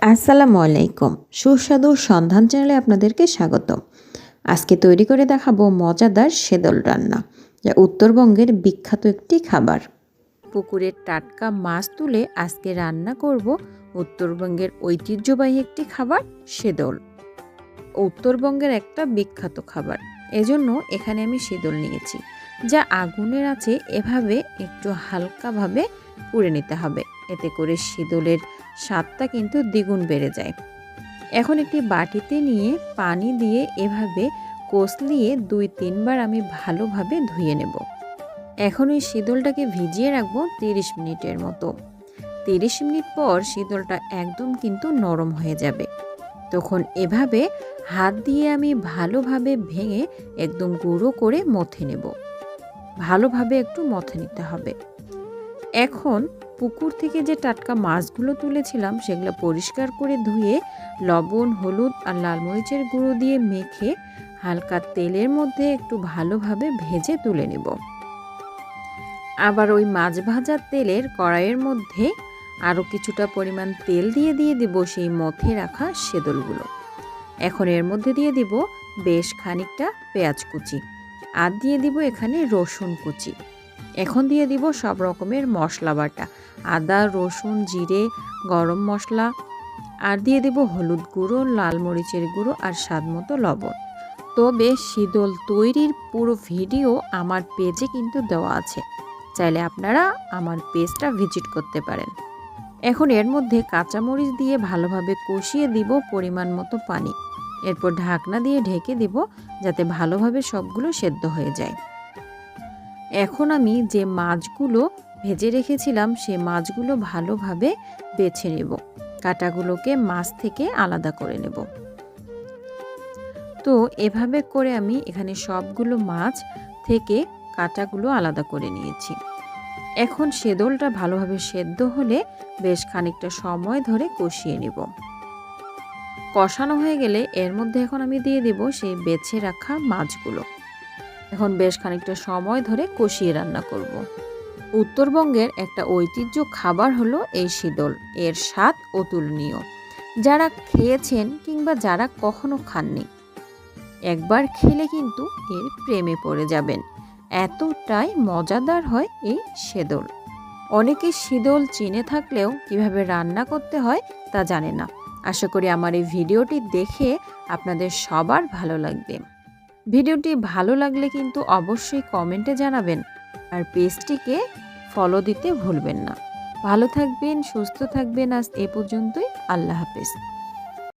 আসসালামু আলাইকুম। সুস্বাদু সন্ধান চ্যানেলে আপনাদেরকে স্বাগতম। আজকে তৈরি করে দেখাবো মজাদার সেদল রান্না, যা উত্তরবঙ্গের বিখ্যাত একটি খাবার। পুকুরের টাটকা মাছ তুলে আজকে রান্না করব উত্তরবঙ্গের ঐতিহ্যবাহী একটি খাবার, সেদল। উত্তরবঙ্গের একটা বিখ্যাত খাবার, এজন্য এখানে আমি সেদল নিয়েছি, যা আগুনের আছে এভাবে একটু হালকাভাবে পুড়ে নিতে হবে। এতে করে সেদলের স্বাদটা কিন্তু দ্বিগুণ বেড়ে যায়। এখন একটি বাটিতে নিয়ে পানি দিয়ে এভাবে কষলিয়ে 2-3 বার আমি ভালোভাবে ধুয়ে নেব। এখন ওই শীতলটাকে ভিজিয়ে রাখবো 30 মিনিটের মতো। 30 মিনিট পর শীতলটা একদম কিন্তু নরম হয়ে যাবে। তখন এভাবে হাত দিয়ে আমি ভালোভাবে ভেঙে একদম গুঁড়ো করে মথে নেব। ভালোভাবে একটু মথে নিতে হবে। এখন পুকুর থেকে যে টাটকা মাছগুলো তুলেছিলাম সেগুলো পরিষ্কার করে ধুয়ে লবণ, হলুদ আর লাল মরিচের গুঁড়ো দিয়ে মেখে হালকা তেলের মধ্যে একটু ভালোভাবে ভেজে তুলে নেব। আবার ওই মাছ ভাজার তেলের কড়াইয়ের মধ্যে আরও কিছুটা পরিমাণ তেল দিয়ে দেব সেই মথে রাখা সেদলগুলো। এখন এর মধ্যে দিয়ে দিব বেশ খানিকটা পেঁয়াজ কুচি, আর দিয়ে দিব এখানে রসুন কুচি। এখন দিয়ে দিব সব রকমের মশলা বাটা, আদা, রসুন, জিরে, গরম মশলা, আর দিয়ে দেব হলুদ গুঁড়ো, লাল মরিচের গুঁড়ো আর স্বাদ মতো লবণ। তবে শীতল তৈরির পুরো ভিডিও আমার পেজে কিন্তু দেওয়া আছে, চাইলে আপনারা আমার পেজটা ভিজিট করতে পারেন। এখন এর মধ্যে কাঁচামরিচ দিয়ে ভালোভাবে কষিয়ে দিব পরিমাণ মতো পানি। এরপর ঢাকনা দিয়ে ঢেকে দিব যাতে ভালোভাবে সবগুলো সেদ্ধ হয়ে যায়। এখন আমি যে মাছগুলো ভেজে রেখেছিলাম সেই মাছগুলো ভালোভাবে বেছে নেব। কাঁটাগুলোকে মাছ থেকে আলাদা করে নেব। তো এভাবে করে আমি এখানে সবগুলো মাছ থেকে কাঁটাগুলো আলাদা করে নিয়েছি। এখন সেদলটা ভালোভাবে সেদ্ধ হলে বেশ খানিকটা সময় ধরে কষিয়ে নেব। কষানো হয়ে গেলে এর মধ্যে এখন আমি দিয়ে দেব সেই বেছে রাখা মাছগুলো। এখন বেশ খানিকটা সময় ধরে কষিয়ে রান্না করব। উত্তরবঙ্গের একটা ঐতিহ্য খাবার হলো এই শীতল। এর স্বাদ অতুলনীয়। যারা খেয়েছেন কিংবা যারা কখনো খাননি, একবার খেলে কিন্তু এর প্রেমে পড়ে যাবেন। এতটাই মজাদার হয় এই সেদল। অনেকে শীতল চিনে থাকলেও কিভাবে রান্না করতে হয় তা জানে না। আশা করি আমার এই ভিডিওটি দেখে আপনাদের সবার ভালো লাগবে। ভিডিওটি ভালো লাগলে কিন্তু অবশ্যই কমেন্টে জানাবেন, আর পেজটিকে ফলো দিতে ভুলবেন না। ভালো থাকবেন, সুস্থ থাকবেন। আজ এ পর্যন্তই। আল্লাহ হাফেজ।